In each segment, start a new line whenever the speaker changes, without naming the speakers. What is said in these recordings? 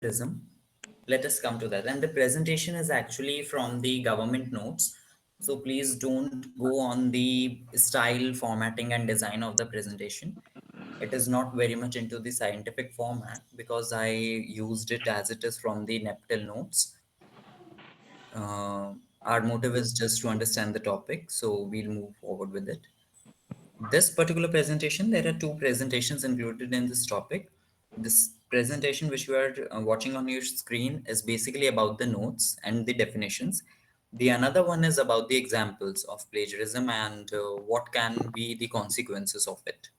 plagiarism. Let us come to that. And the presentation is actually from the government notes. So please don't go on the style, formatting, and design of the presentation. It is not very much into the scientific format because I used it as it is from the NEPTEL notes. Uh, our motive is just to understand the topic, so we'll move forward with it. This particular presentation, there are two presentations included in this topic. This presentation which you are watching on your screen is basically about the notes and the definitions. The another one is about the examples of plagiarism and what can be the consequences of it.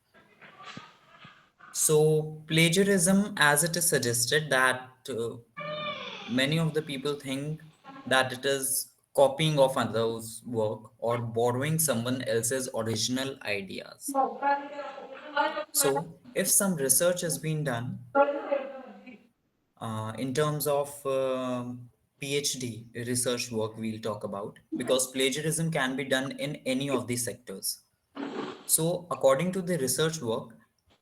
So plagiarism, as it is suggested, that many of the people think that it is copying of others' work or borrowing someone else's original ideas. So, if some research has been done in terms of PhD research work, we'll talk about because plagiarism can be done in any of these sectors. So, according to the research work,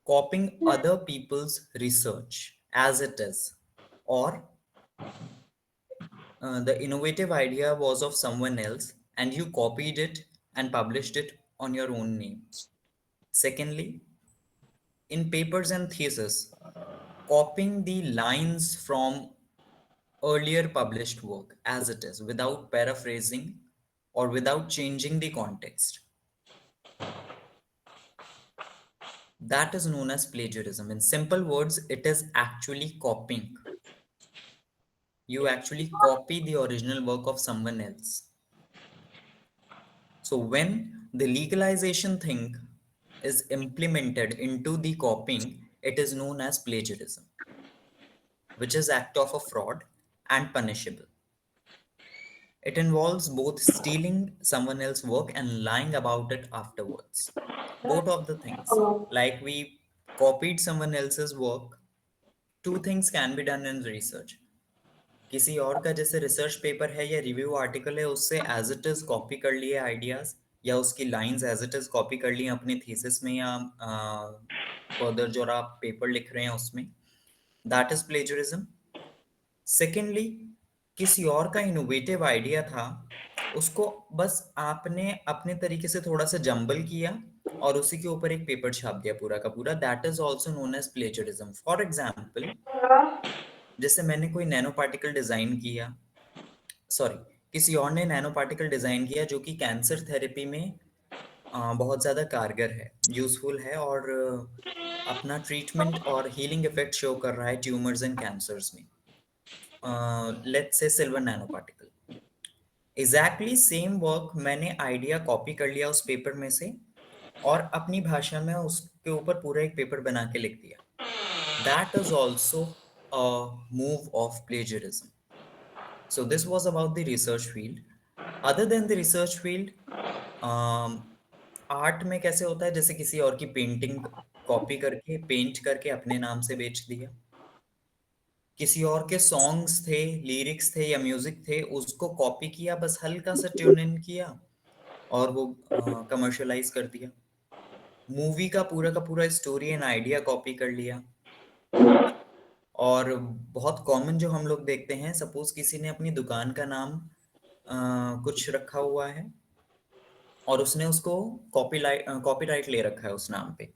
copying other people's research as it is, or the innovative idea was of someone else and you copied it and published it on your own name. Secondly, in papers and thesis, copying the lines from earlier published work as it is without paraphrasing or without changing the context. That is known as plagiarism. In simple words, it is actually copying. You actually copy the original work of someone else. So when the legalization thing is implemented into the copying, it is known as plagiarism, which is act of a fraud and punishable. It involves both stealing someone else's work and lying about it afterwards. Both of the things. Like we copied someone else's work, two things can be done in research. किसी और का जैसे research paper है या review article है उससे as it is copy कर लिए आइडियाज या उसकी lines as it is copy कर लिए अपने थीसिस में या फर्दर जो आप पेपर लिख रहे हैं उसमें दैट इज प्लेजरिज्म. सेकेंडली, किसी और का इनोवेटिव आइडिया था, उसको बस आपने अपने तरीके से थोड़ा सा जंबल किया और उसी के ऊपर एक पेपर छाप दिया पूरा का पूरा. That is also known as plagiarism. For example, जैसे मैंने कोई नैनो पार्टिकल डिजाइन किया, सॉरी, किसी और ने नैनो पार्टिकल डिजाइन किया जो कि कैंसर थेरेपी में बहुत ज्यादा कारगर है, यूजफुल है और अपना ट्रीटमेंट और हीलिंग इफेक्ट शो कर रहा है ट्यूमर्स एंड कैंसर्स में. Let's say silver nano particle. Exactly same work मैंने आइडिया कॉपी कर लिया उस पेपर में से और अपनी भाषा में उसके ऊपर पूरा एक पेपर बना के लिख दिया. That is also a move of plagiarism. So this was about the research field. Other than the research field, art में कैसे होता है, जैसे किसी और की पेंटिंग कॉपी करके पेंट करके अपने नाम से बेच दिया. किसी और के सॉन्ग्स थे, लिरिक्स थे या म्यूजिक थे, उसको कॉपी किया, बस हल्का सा ट्यून इन किया और वो कमर्शलाइज कर दिया. मूवी का पूरा स्टोरी एंड आइडिया कॉपी कर लिया. और बहुत कॉमन जो हम लोग देखते हैं, सपोज किसी ने अपनी दुकान का नाम कुछ रखा हुआ है और उसने उसको कॉपीराइट ले रखा है उस नाम पे.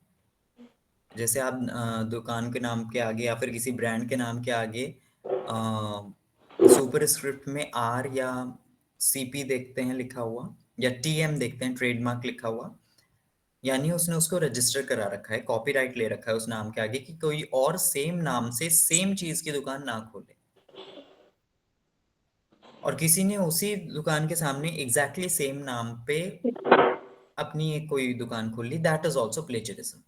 जैसे आप दुकान के नाम के आगे या फिर किसी ब्रांड के नाम के आगे सुपर स्क्रिप्ट में आर या सीपी देखते हैं लिखा हुआ या टीएम देखते हैं ट्रेडमार्क लिखा हुआ, यानी उसने उसको रजिस्टर करा रखा है, कॉपीराइट ले रखा है उस नाम के आगे कि कोई और सेम नाम से सेम चीज की दुकान ना खोले. और किसी ने उसी दुकान के सामने एग्जैक्टली सेम नाम पे अपनी एक कोई दुकान खोल ली. That is also plagiarism.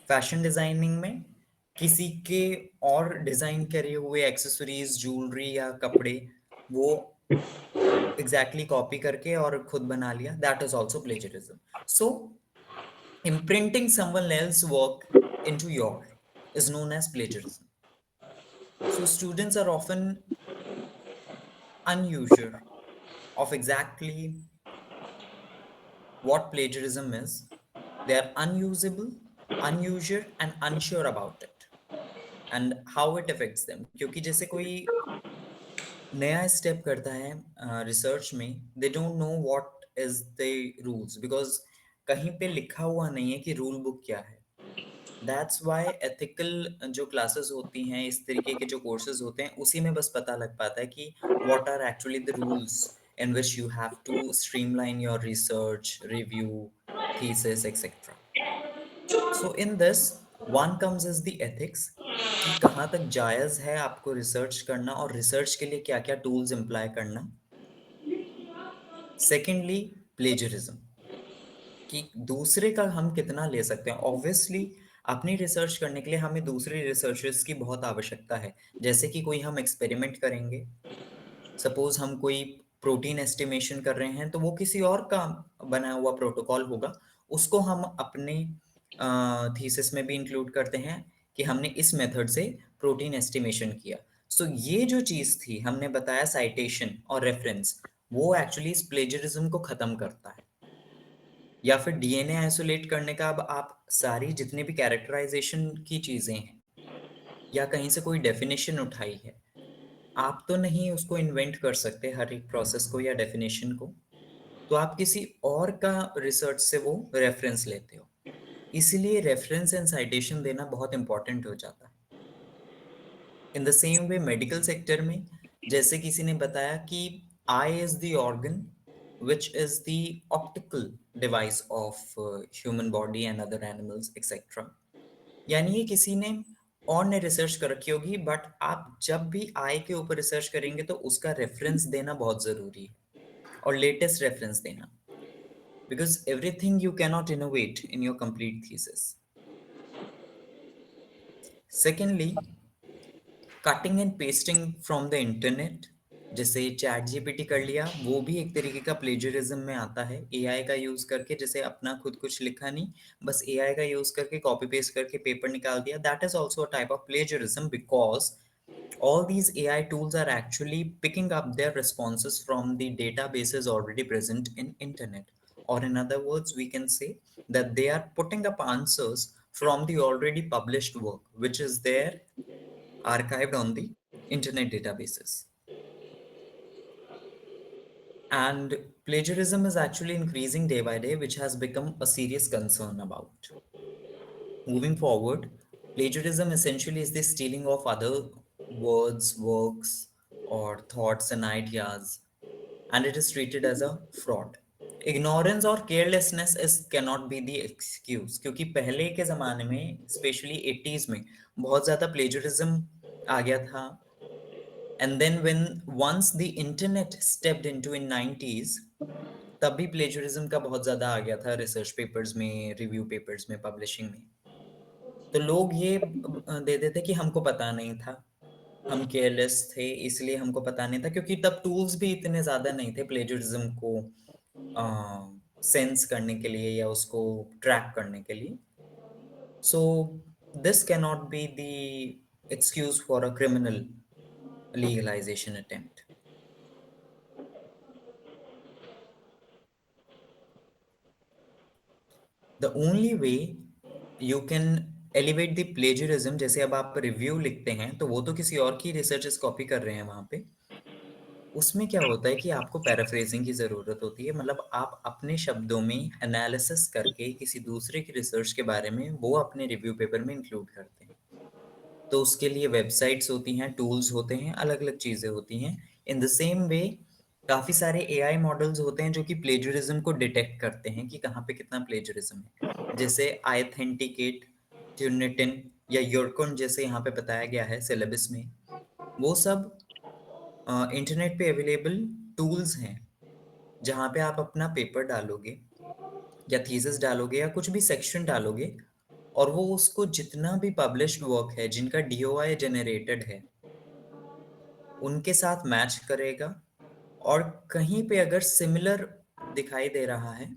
Fashion designing में किसी के और डिजाइन करे हुए एक्सेसरीज, ज्वेलरी या कपड़े वो एग्जैक्टली कॉपी करके और खुद बना लिया. That is also plagiarism. So imprinting someone else's work into your is known as plagiarism. So students are often unusual of exactly what plagiarism is. They are unusable, unusual, and unsure about it. And how it affects them, क्योंकि जैसे कोई नया step करता है research में, they don't know what is the rules, because कहीं पे लिखा हुआ नहीं है कि रूल बुक क्या है। दैट्स वाई एथिकल जो क्लासेस होती हैं, इस तरीके के जो कोर्सेज होते हैं, उसी में बस पता लग पाता है कि what are actually the rules in which you have to streamline your research, review, thesis etcetera. So in this one comes is the ethics, कि कहाँ तक जायज़ है आपको रिसर्च करना और रिसर्च के लिए क्या क्या टूल्स इम्प्लाई करना। सेकेंडली, प्लेजरिज्म, कि दूसरे का हम कितना ले सकते हैं। ऑब्वियसली अपनी रिसर्च करने के लिए हमें दूसरे रिसर्चर्स की बहुत आवश्यकता है। जैसे कि कोई हम एक्सपेरिमेंट करेंगे, सपोज हम कोई प्रोटीन एस्टिमेशन कर रहे हैं, तो वो किसी और का बना हुआ प्रोटोकॉल होगा, उसको हम अपने थीसिस में भी इंक्लूड करते हैं कि हमने इस मेथड से प्रोटीन एस्टिमेशन किया। सो ये जो चीज़ थी, हमने बताया साइटेशन और रेफरेंस, वो एक्चुअली इस प्लेजरिज्म को ख़त्म करता है। या फिर डीएनए आइसोलेट करने का, अब आप सारी जितने भी कैरेक्टराइजेशन की चीज़ें हैं, या कहीं से कोई डेफिनेशन उठाई है, आप तो नहीं उसको इन्वेंट कर सकते हर एक प्रोसेस को या डेफिनेशन को, तो आप किसी और का रिसर्च से वो रेफरेंस लेते हो। इसीलिए रेफरेंस एंड साइटेशन देना बहुत इंपॉर्टेंट हो जाता है। In the same way medical sector में, जैसे किसी ने बताया कि eye is the organ which is the optical device of human body and other animals etc. यानी ये किसी ने और ने रिसर्च कर रखी होगी, बट आप जब भी आई के ऊपर रिसर्च करेंगे तो उसका रेफरेंस देना बहुत जरूरी है, और लेटेस्ट रेफरेंस देना, because everything you cannot innovate in your complete thesis. Secondly, cutting and pasting from the internet, जैसे चैट जीपीटी कर लिया, वो भी एक तरीके का प्लेजरिज्म में आता है। एआई का यूज करके, जैसे अपना खुद कुछ लिखा नहीं, बस एआई का यूज करके कॉपी पेस्ट करके पेपर निकाल दिया, that is also a type of plagiarism, because all these AI tools are actually picking up their responses from the databases already present in internet. Or in other words, we can say that they are putting up answers from the already published work, which is there archived on the internet databases. And plagiarism is actually increasing day by day, which has become a serious concern about. Moving forward, plagiarism essentially is the stealing of other words, works, or thoughts and ideas, and it is treated as a fraud. Ignorance और carelessness is cannot be the excuse, क्योंकि पहले के ज़माने में, specially 80s में, बहुत ज़्यादा plagiarism आ गया था। And then when once the internet stepped into in 90s, तब भी plagiarism का बहुत ज़्यादा आ गया था, रिसर्च पेपर्स में, रिव्यू पेपर्स में, पब्लिशिंग में। तो लोग ये दे देते कि हमको पता नहीं था, हम केयरलेस थे, इसलिए हमको पता नहीं था, क्योंकि तब टूल्स भी इतने ज्यादा नहीं थे प्लेजरिज्म को सेंस करने के लिए या उसको ट्रैक करने के लिए। So this can not be the excuse for a criminal legalisation attempt. The only way you can elevate the plagiarism, जैसे अब आप रिव्यू लिखते हैं तो वो तो किसी और की रिसर्चेस कॉपी कर रहे हैं वहां पे, उसमें क्या होता है कि आपको पैराफ्रेजिंग की ज़रूरत होती है, मतलब आप अपने शब्दों में एनालिसिस करके किसी दूसरे की रिसर्च के बारे में वो अपने रिव्यू पेपर में इंक्लूड करते हैं। तो उसके लिए वेबसाइट्स होती हैं, टूल्स होते हैं, अलग अलग चीज़ें होती हैं। इन द सेम वे काफ़ी सारे एआई मॉडल्स होते हैं जो कि प्लेजरिज्म को डिटेक्ट करते हैं कि कहाँ पे कितना प्लेजरिज्म है, जैसे आइथेंटिकेट, ट्यूनिटिन या योरकुन, जैसे यहाँ पे बताया गया है सिलेबस में। वो सब इंटरनेट पे अवेलेबल टूल्स हैं, जहाँ पे आप अपना पेपर डालोगे या थीसिस डालोगे या कुछ भी सेक्शन डालोगे, और वो उसको जितना भी पब्लिश्ड वर्क है जिनका डीओआई जनरेटेड है उनके साथ मैच करेगा, और कहीं पे अगर सिमिलर दिखाई दे रहा है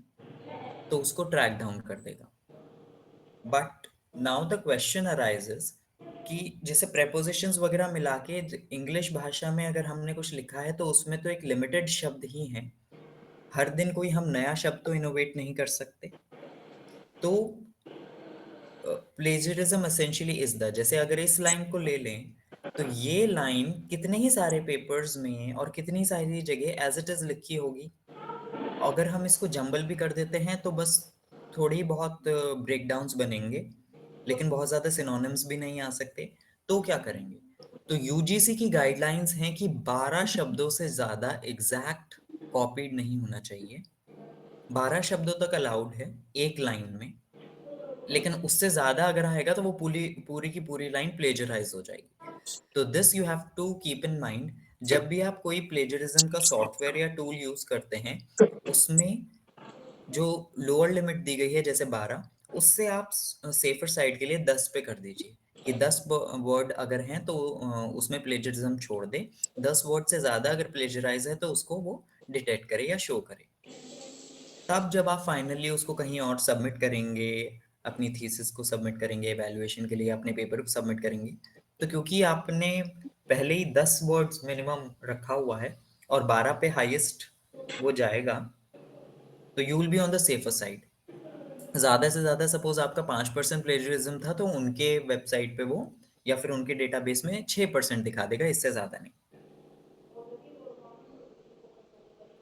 तो उसको ट्रैक डाउन कर देगा। But now the question arises कि जैसे प्रेपोजिशंस वगैरह मिला के इंग्लिश भाषा में अगर हमने कुछ लिखा है तो उसमें तो एक लिमिटेड शब्द ही है, हर दिन कोई हम नया शब्द तो इनोवेट नहीं कर सकते। तो प्लेजरिज्म एसेंशियली इज द, जैसे अगर इस लाइन को ले लें तो ये लाइन कितने ही सारे पेपर्स में और कितनी सारी जगह एज इट इज लिखी होगी। अगर हम इसको जंबल भी कर देते हैं तो बस थोड़ी बहुत ब्रेकडाउन्स बनेंगे, लेकिन बहुत ज्यादा सिनोनिम्स भी नहीं आ सकते। तो क्या करेंगे? तो यूजीसी की गाइडलाइंस हैं कि 12 शब्दों से ज्यादा एग्जैक्ट कॉपीड नहीं होना चाहिए। 12 शब्दों तक अलाउड है एक लाइन में, लेकिन उससे ज्यादा अगर आएगा तो वो पूरी पूरी की पूरी लाइन प्लेजराइज हो जाएगी। तो this you have to keep in mind जब भी आप कोई प्लेजरिज्म का सॉफ्टवेयर या टूल यूज करते हैं, उसमें जो लोअर लिमिट दी गई है जैसे 12, उससे आप सेफर साइड के लिए 10 पे कर दीजिए कि 10 वर्ड अगर हैं तो उसमें प्लेजरिज्म छोड़ दे। 10 वर्ड से ज्यादा अगर प्लेजराइज है तो उसको वो डिटेक्ट करे या शो करे। तब जब आप फाइनली उसको कहीं और सबमिट करेंगे, अपनी थीसिस को सबमिट करेंगे एवेल्युएशन के लिए, अपने पेपर को सबमिट करेंगे, तो क्योंकि आपने पहले ही 10 वर्ड्स मिनिमम रखा हुआ है और 12 पे हाईएस्ट वो जाएगा, तो you will be on the safer side. ज्यादा से ज्यादा सपोज आपका 5% प्लेजरिज्म था तो उनके वेबसाइट पे वो या फिर उनके डेटाबेस में 6% दिखा देगा, इससे ज्यादा नहीं।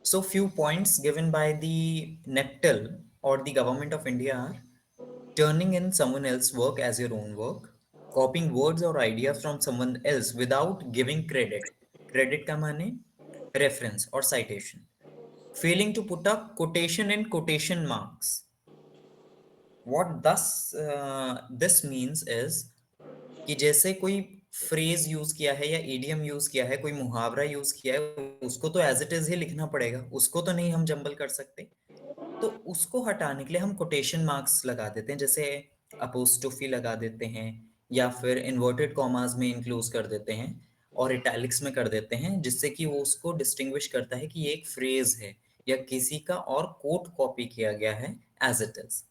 So few points given by the NEPTEL or the Government of India are turning in someone else's work as your own work, copying words or ideas from someone else without giving credit. Credit का माने reference or citation. Failing to put up quotation in quotation marks. What thus this means is कि जैसे कोई phrase use किया है या idiom use किया है, कोई मुहावरा यूज किया है, उसको तो एज इट इज ही लिखना पड़ेगा, उसको तो नहीं हम जंबल कर सकते। तो उसको हटाने के लिए हम कोटेशन मार्क्स लगा देते हैं, जैसे अपोस्ट्रोफी लगा देते हैं या फिर इन्वर्टेड कॉमास में इंक्लूज कर देते हैं और इटैलिक्स में कर देते हैं, जिससे कि वो उसको डिस्टिंग्विश करता है कि ये एक फ्रेज है या किसी का और कोट कॉपी किया गया है as it is.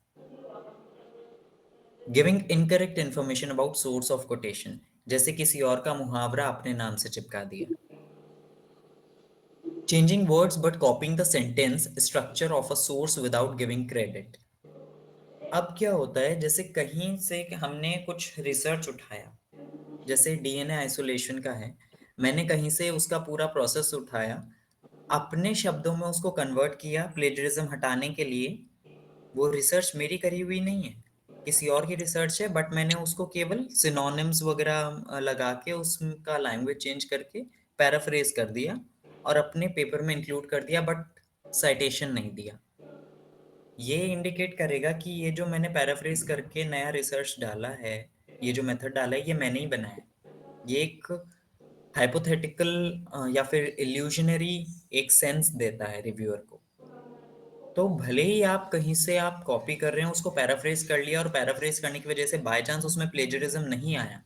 Giving incorrect information about source of quotation, जैसे किसी और का मुहावरा अपने नाम से चिपका दिया। Changing words but copying the sentence structure of a source without giving credit. अब क्या होता है, जैसे कहीं से हमने कुछ रिसर्च उठाया, जैसे डीएनए आइसोलेशन का है, मैंने कहीं से उसका पूरा प्रोसेस उठाया, अपने शब्दों में उसको कन्वर्ट किया प्लेजरिज्म हटाने के लिए। वो रिसर्च मेरी करी हुई नहीं है, किसी और की रिसर्च है, बट मैंने उसको केवल सिनोनिम्स वगैरह लगा के उसका लैंग्वेज चेंज करके पैराफ्रेज कर दिया और अपने पेपर में इंक्लूड कर दिया, बट साइटेशन नहीं दिया। ये इंडिकेट करेगा कि ये जो मैंने पैराफ्रेज करके नया रिसर्च डाला है, ये जो मेथड डाला है, ये मैंने ही बनाया है। ये एक हाइपोथेटिकल या फिर इल्यूजनरी एक सेंस देता है रिव्यूअर को। तो भले ही आप कहीं से आप कॉपी कर रहे हैं, उसको पैराफ्रेज कर लिया और पैराफ्रेज करने की वजह से बाय चांस उसमें प्लेजरिज्म नहीं आया,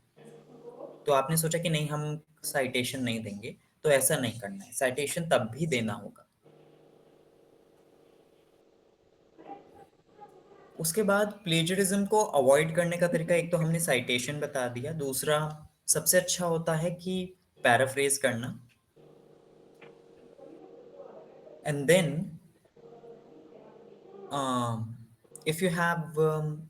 तो आपने सोचा कि नहीं हम साइटेशन नहीं देंगे, तो ऐसा नहीं करना है, साइटेशन तब भी देना होगा। उसके बाद प्लेजरिज्म को अवॉइड करने का तरीका, एक तो हमने साइटेशन बता दिया, दूसरा सबसे अच्छा होता है कि पैराफ्रेज करना, and then if you have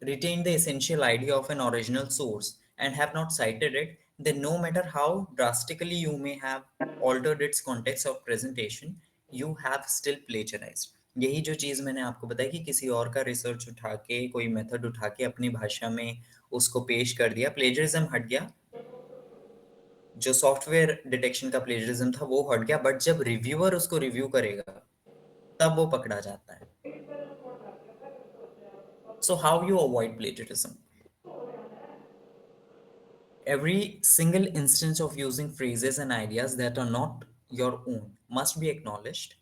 retained the essential idea of an original source and have not cited it, then no matter how drastically you may have altered its context of presentation, you have still plagiarized. यही जो चीज मैंने आपको बताई कि किसी और का रिसर्च उठा के, कोई मेथड उठा के अपनी भाषा में उसको पेश कर दिया, प्लेजरिज्म हट गया, जो सॉफ्टवेयर डिटेक्शन का प्लेजरिज्म था वो हट गया, बट जब रिव्यूअर उसको रिव्यू करेगा तब वो पकड़ा जाता है। So how you avoid plagiarism? Every single instance of using phrases and ideas that are not your own must be acknowledged.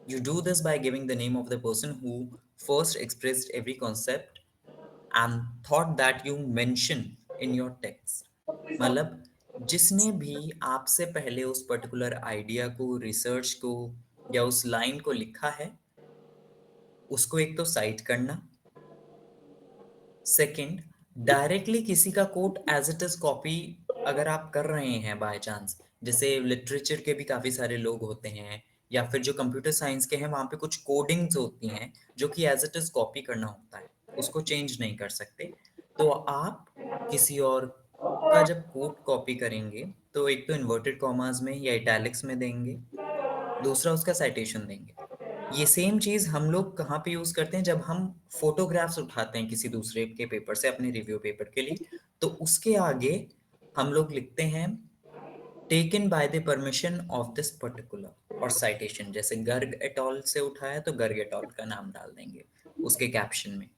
You do this by giving the name of the person who first expressed every concept and thought that you mention in your text. मतलब जिसने भी आपसे पहले उस particular idea को, research को या उस लाइन को लिखा है, उसको एक तो साइट करना, सेकंड डायरेक्टली किसी का quote as it is copy अगर आप कर रहे हैं बाय चांस, जैसे लिटरेचर के भी काफी सारे लोग होते हैं या फिर जो कंप्यूटर साइंस के हैं, वहां पे कुछ कोडिंग्स होती हैं जो कि एज इट इज कॉपी करना होता है, उसको चेंज नहीं कर सकते। तो आप किसी और का जब कोड कॉपी करेंगे तो एक तो इन्वर्टेड कॉमास में या इटैलिक्स में देंगे, दूसरा उसका साइटेशन देंगे। ये सेम चीज हम लोग कहाँ पे यूज करते हैं, जब हम फोटोग्राफ्स उठाते हैं किसी दूसरे के पेपर से अपने रिव्यू पेपर के लिए, तो उसके आगे हम लोग लिखते हैं taken by the permission of this particular, और साइटेशन जैसे गर्ग एटॉल से उठाया तो गर्ग एटॉल का नाम डाल देंगे उसके कैप्शन में।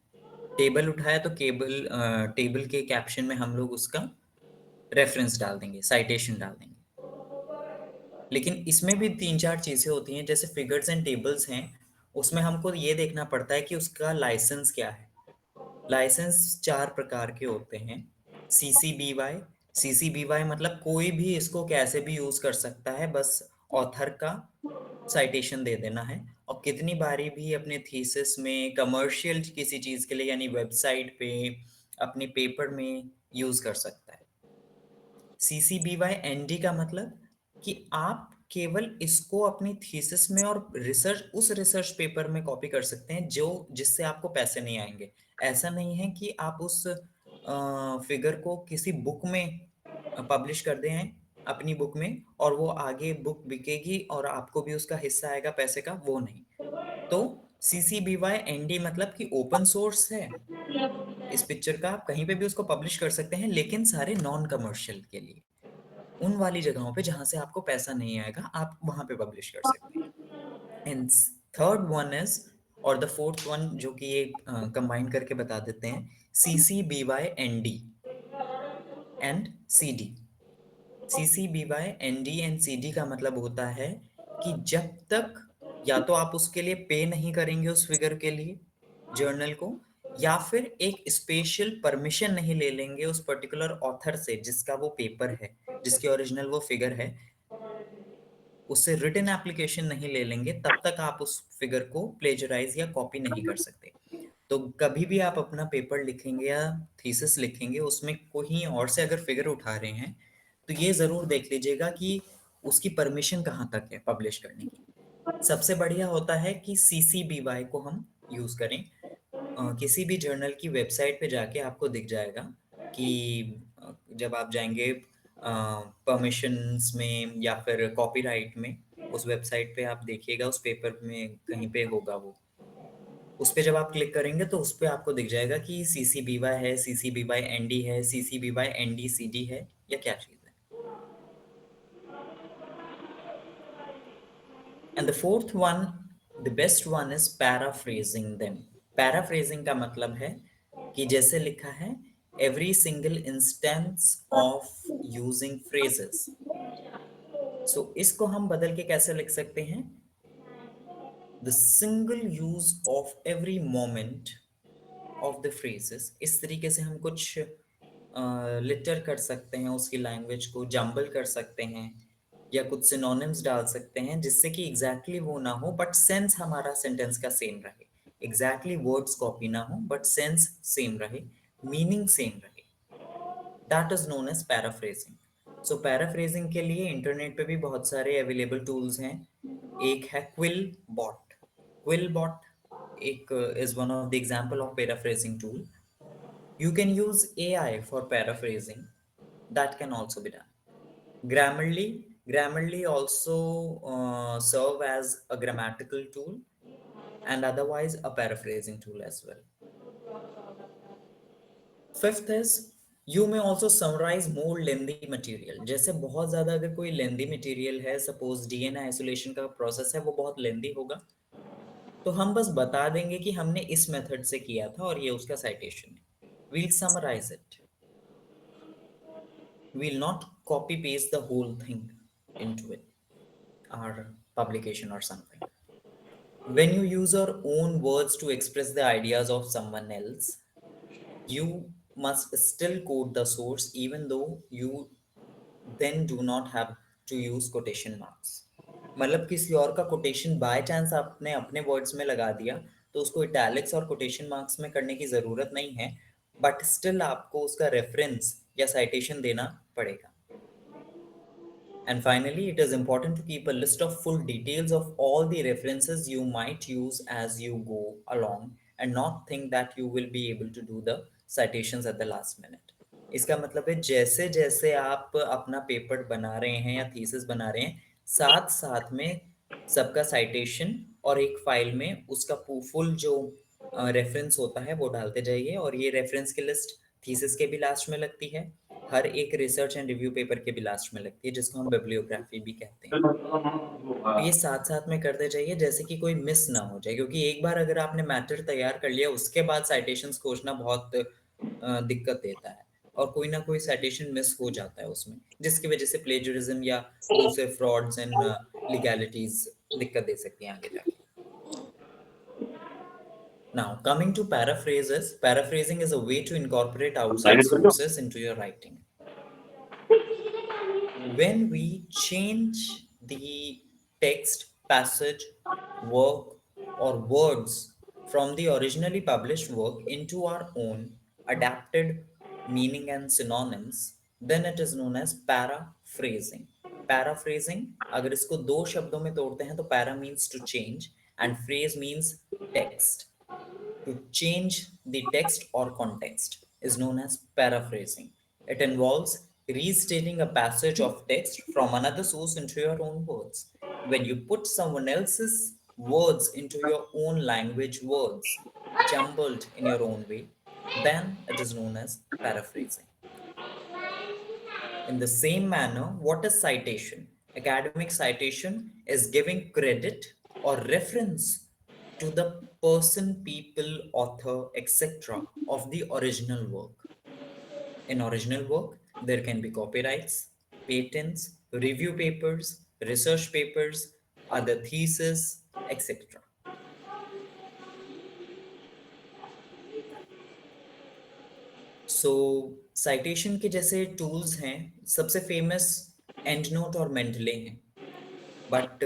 टेबल उठाया तो टेबल के कैप्शन में हम लोग उसका रेफरेंस डाल देंगे, साइटेशन डाल देंगे। लेकिन इसमें भी तीन चार चीजें होती हैं, जैसे फिगर्स एंड टेबल्स हैं, उसमें हमको ये देखना पड़ता है कि उसका लाइसेंस क्या है। लाइसेंस चार प्रकार के होते हैं। CC BY, CC BY मतलब कोई भी इसको कैसे भी यूज कर सकता है, बस ऑथर का साइटेशन दे देना है, और कितनी बारी भी अपने थीसिस में, कमर्शियल किसी चीज के लिए यानी वेबसाइट पे, अपने पेपर में यूज कर सकता है। CC BY ND का मतलब कि आप केवल इसको अपनी थीसिस में और रिसर्च, उस रिसर्च पेपर में कॉपी कर सकते हैं जो जिससे आपको पैसे नहीं आएंगे। ऐसा नहीं है कि आप उस फिगर को किसी बुक में पब्लिश कर दें हैं अपनी बुक में, और वो आगे बुक बिकेगी और आपको भी उसका हिस्सा आएगा पैसे का, वो नहीं। तो CC BY ND मतलब कि ओपन सोर्स है, इस पिक्चर का आप कहीं पे भी उसको पब्लिश कर सकते हैं, लेकिन सारे नॉन कमर्शियल के लिए, उन वाली जगहों पे जहां से आपको पैसा नहीं आएगा, आप वहां पे पब्लिश कर सकते हैं। एंड थर्ड वन इज, और द फोर्थ वन जो कि ये कंबाइन करके बता देते हैं, CC BY ND and CD। CC BY ND and CD का मतलब होता है कि जब तक या तो आप उसके लिए पे नहीं करेंगे उस फिगर के लिए जर्नल को, या फिर एक स्पेशल परमिशन नहीं ले लेंगे उस पर्टिकुलर ऑथर से जिसका वो पेपर है, जिसके ओरिजिनल वो फिगर है, उससे रिटन एप्लीकेशन नहीं ले लेंगे, तब तक आप उस फिगर को प्लेजराइज या कॉपी नहीं कर सकते। तो कभी भी आप अपना पेपर लिखेंगे या थीसिस लिखेंगे, उसमें कोई और से अगर फिगर उठा रहे हैं, तो ये जरूर देख लीजिएगा कि उसकी परमिशन कहाँ तक है पब्लिश करने की। सबसे बढ़िया होता है कि CC BY को हम यूज करें। किसी भी जर्नल की वेबसाइट पे जाके आपको दिख जाएगा कि जब आप जाएंगे परमिशंस में या फिर कॉपीराइट में, उस वेबसाइट पे आप देखिएगा, उस पेपर में कहीं पे होगा वो, उस पे जब आप क्लिक करेंगे तो उस पे आपको दिख जाएगा कि CC BY है, CC BY ND है, CC BY ND CD है, या क्या चीज है। And the fourth one, the best one is paraphrasing them. Paraphrasing का मतलब है कि जैसे लिखा है, every single instance of using phrases. So इसको हम बदल के कैसे लिख सकते हैं, the single use of every moment of the phrases. इस तरीके से हम कुछ लिटर कर सकते हैं, उसकी लैंग्वेज को जंबल कर सकते हैं, या कुछ सिनोनिम्स डाल सकते हैं जिससे कि एग्जैक्टली exactly वो ना हो बट सेंस हमारा सेंटेंस का सेम रहे। एग्जैक्टली वर्ड्स कॉपी ना हो बट सेंस सेम रहे, मीनिंग सेम रहे, that is known as paraphrasing. So paraphrasing के लिए इंटरनेट पे भी बहुत सारे अवेलेबल टूल्स हैं। एक है क्विल बॉट। क्विल बॉट एक is one of the example of paraphrasing tool. You can use AI for paraphrasing. That can also be done. Grammarly also serve as a grammatical tool, and otherwise a paraphrasing tool as well. Fifth is, you may also summarize more lengthy material. जैसे बहुत ज्यादा अगर कोई लेंदी material है, suppose DNA isolation का process है, वो बहुत लेंदी होगा, तो हम बस बता देंगे कि हमने इस मेथड से किया था और ये उसका साइटेशन है। We'll summarize it. We'll not copy paste the whole thing into it, our publication or something. When you use your own words to express the ideas of someone else, you must still quote the source, even though you then do not have to use quotation marks. मतलब किसी और का quotation by chance आपने अपने words में लगा दिया, तो उसको इटैलिक्स और कोटेशन मार्क्स में करने की जरूरत नहीं है, बट स्टिल आपको उसका रेफरेंस या साइटेशन देना पड़ेगा। And finally, it is important to keep a list of full details of all the references you might use as you go along, and not think that you will be able to do the citations at the last minute. इसका मतलब है जैसे जैसे आप अपना paper बना रहे हैं या थीसिस बना रहे हैं, साथ साथ में सबका साइटेशन और एक फाइल में उसका फुल जो रेफरेंस होता है वो डालते जाइए। और ये रेफरेंस की लिस्ट थीसिस के भी लास्ट में लगती है, हर एक रिसर्च एंड रिव्यू पेपर के भी लास्ट में लगती है, जिसको हम बिब्लियोग्राफी भी कहते हैं। तो ये साथ साथ में करते जाइए जैसे कि कोई मिस ना हो जाए, क्योंकि एक बार अगर आपने मैटर तैयार कर लिया उसके बाद साइटेशंस खोजना बहुत दिक्कत देता है, और कोई ना कोई साइटेशन मिस हो जाता है उसमें, जिसकी वजह से प्लेजरिज्म या दूसरे फ्रॉड्स एंड लीगैलिटीज दिक्कत दे सकती हैं आगे जाके। Now, coming to paraphrases, paraphrasing is a way to incorporate outside sources into your writing. When we change the text, passage, work, or words from the originally published work into our own adapted meaning and synonyms, then it is known as paraphrasing. Paraphrasing, अगर इसको दो शब्दों में तोड़ते हैं तो para means to change and phrase means text. To change the text or context is known as paraphrasing. It involves restating a passage of text from another source into your own words. When you put someone else's words into your own language words, jumbled in your own way, then it is known as paraphrasing. In the same manner, what is citation? Academic citation is giving credit or reference to the person, people, author, etc. of the original work. In original work, there can be copyrights, patents, review papers, research papers, other theses, etc. So citation के जैसे tools हैं, सबसे famous and note और Mendel हैं। But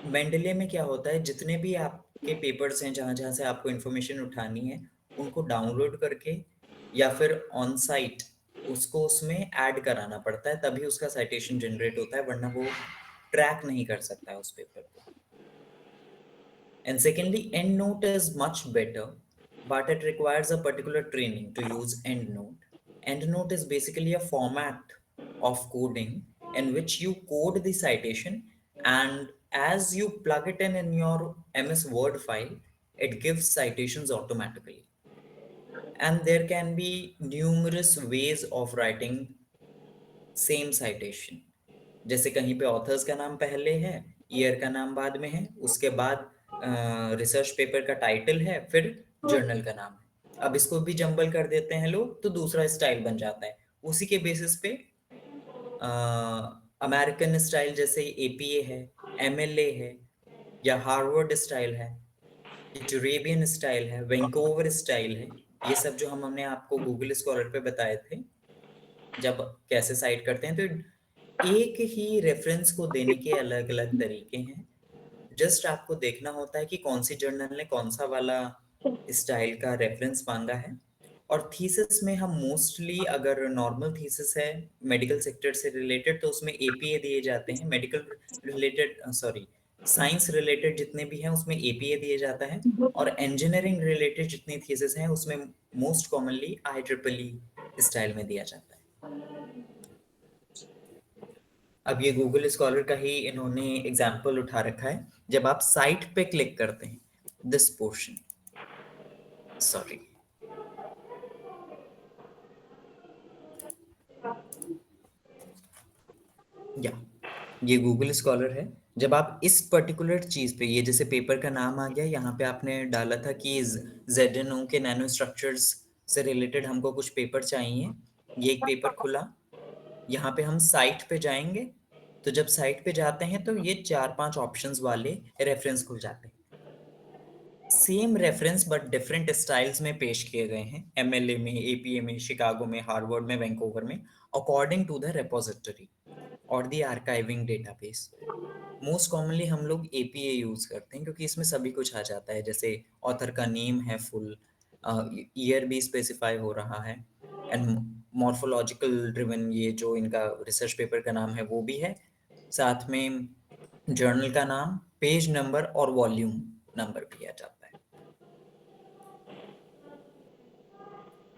Mendel में क्या होता है, जितने भी आपके पेपर्स हैं जहाँ जहाँ से आपको इन्फॉर्मेशन उठानी है, उनको डाउनलोड करके या फिर ऑन साइट उसको उसमें ऐड कराना पड़ता है, तभी उसका साइटेशन जनरेट होता है, वरना वो ट्रैक नहीं कर सकता है उस पेपर को। And secondly, EndNote is much better, but it requires a particular training to use EndNote. EndNote is basically a format of coding in which you code the citation, and as you plug it in your MS Word file, it gives citations automatically. And there can be numerous ways of writing same citation. जैसे कहीं पे authors का नाम पहले है, year का नाम बाद में है, उसके बाद रिसर्च पेपर का टाइटल है, फिर जर्नल का नाम है। अब इसको भी जंबल कर देते हैं लोग तो दूसरा स्टाइल बन जाता है। उसी के बेसिस पे अमेरिकन स्टाइल जैसे एपीए है, एमएलए है, या हार्वर्ड स्टाइल है, टुरेबियन स्टाइल है, वैंकूवर स्टाइल है, ये सब जो हमने आपको गूगल स्कॉलर पे बताए थे, जब कैसे साइट करते हैं, तो एक ही रेफरेंस को देने के अलग अलग तरीके हैं। जस्ट आपको देखना होता है कि कौन सी जर्नल ने कौन सा वाला स्टाइल का रेफरेंस मांगा है। और थीसिस में हम मोस्टली, अगर नॉर्मल थीसिस है मेडिकल सेक्टर से रिलेटेड, तो उसमें एपीए दिए जाते हैं। Medical related, sorry, science related जितने भी हैं उसमें एपीए दिए जाता है। और इंजीनियरिंग रिलेटेड जितनी थीसिस हैं उसमें मोस्ट कॉमनली IEEE स्टाइल में दिया जाता है। अब ये गूगल स्कॉलर का ही इन्होंने एग्जाम्पल उठा रखा है। जब आप साइट पे क्लिक करते हैं, दिस पोर्शन, सॉरी, या ये गूगल स्कॉलर है। जब आप इस पर्टिकुलर चीज पे, ये जैसे पेपर का नाम आ गया, यहाँ पे आपने डाला था कि ZNO के नैनो स्ट्रक्चर्स से रिलेटेड हमको कुछ पेपर चाहिए, ये एक पेपर खुला। यहाँ पे हम साइट पे जाएंगे, तो जब साइट पे जाते हैं तो ये 4-5 ऑप्शंस वाले रेफरेंस खुल जाते हैं। Same reference but different styles में पेश किए गए हैं, एमएलए में, एपीए में, शिकागो में, हार्वर्ड में, वैंकूवर में, अकॉर्डिंग टू द रेपोजिटरी और the archiving database. Most commonly हम लोग एपीए यूज करते हैं क्योंकि इसमें सभी कुछ आ जाता है, जैसे ऑथर का नेम है, फुल ईयर भी स्पेसिफाई हो रहा है, एंड मॉर्फोलॉजिकल ड्रिवन, ये जो इनका रिसर्च पेपर का नाम है वो भी है, साथ में जर्नल का नाम, पेज नंबर और वॉल्यूम नंबर भी आ जाता है।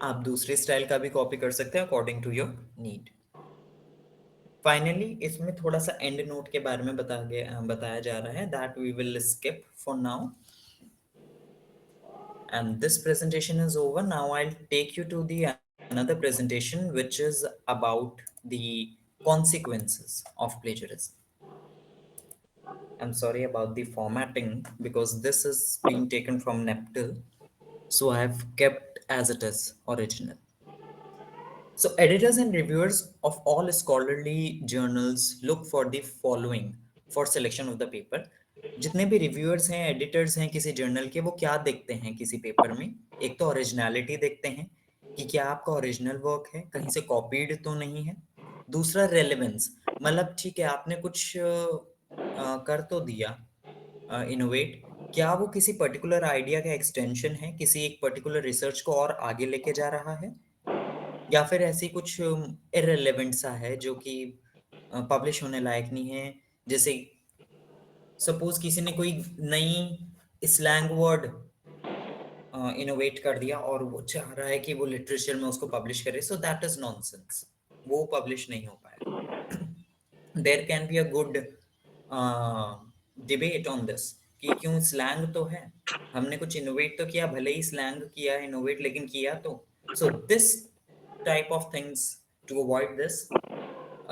आप दूसरे स्टाइल का भी कॉपी कर सकते हैं according to your need. Finally इसमें थोड़ा सा एंड नोट के बारे में बताया जा रहा है that we will skip for now, and this presentation is over. Now I'll take you to the another presentation which is about the consequences of plagiarism. I'm sorry about the formatting because this is being taken from Neptune, so I have kept as it is original. So, editors and reviewers of all scholarly journals look for the following for selection of the paper. जितने भी reviewers हैं, editors हैं किसी journal के, वो क्या देखते हैं किसी पेपर में? एक तो ओरिजिनलिटी देखते हैं कि क्या आपका ओरिजिनल वर्क है, कहीं से कॉपीड तो नहीं है। दूसरा रेलेवेंस, मतलब ठीक है आपने कुछ कर तो दिया इनोवेट, क्या वो किसी पर्टिकुलर आइडिया का एक्सटेंशन है, किसी एक पर्टिकुलर रिसर्च को और आगे लेके जा रहा है, या फिर ऐसी कुछ इररिलेवेंट सा है जो कि पब्लिश होने लायक नहीं है। जैसे सपोज किसी ने कोई नई स्लैंग वर्ड इनोवेट कर दिया और वो चाह रहा है कि वो लिटरेचर में उसको पब्लिश करे, सो दैट इज नॉनसेंस, वो पब्लिश नहीं हो पाएगा। There can be a good debate on this कि क्यों स्लैंग तो है, हमने कुछ इनोवेट तो किया, भले ही स्लैंग किया इनोवेट, लेकिन किया तो। So this type of things, to avoid this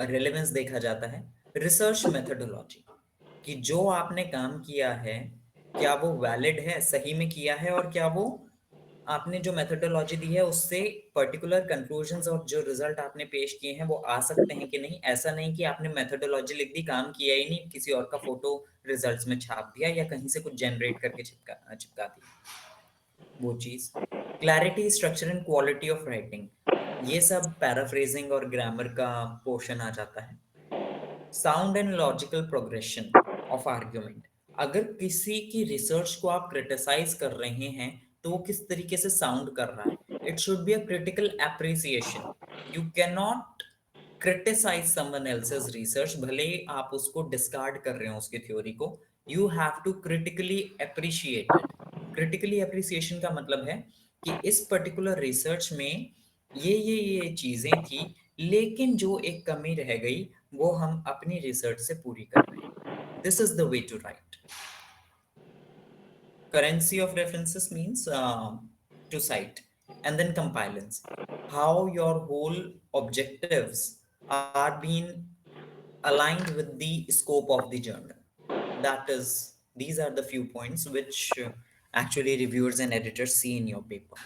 relevance देखा जाता है। रिसर्च मेथडोलॉजी, कि जो आपने काम किया है क्या वो वैलिड है, सही में किया है, और क्या वो आपने जो मेथडोलॉजी दी है उससे पर्टिकुलर कंक्लूजन्स और जो रिजल्ट आपने पेश किए हैं वो आ सकते हैं कि नहीं। ऐसा नहीं कि आपने मेथडोलॉजी लिख दी, काम किया ही नहीं, किसी और का फोटो रिजल्ट्स में छाप दिया या कहीं से कुछ जनरेट करके चिपका दिया, वो चीज। Clarity, structure and quality of writing, ये सब पैराफ्रेजिंग और ग्रामर का पोर्शन आ जाता है। Sound and logical progression of argument, अगर किसी की रिसर्च को आप क्रिटिसाइज कर रहे हैं तो वो किस तरीके से साउंड कर रहा है। It should be a critical appreciation, you can not criticise someone else's research, भले ही आप उसको डिस्कार्ड कर रहे हो उसकी थ्योरी को, you have to critically appreciate it. Critically appreciation का मतलब है कि इस पर्टिकुलर रिसर्च में ये चीजें थी, लेकिन जो एक कमी रह गई वो हम अपनी रिसर्च से पूरी कर रहे हैं। This is the way to write. Currency of references means to cite, and then compliance, how your whole objectives are being aligned with the scope of the journal. That is, these are the few points which actually reviewers and editors see in your paper.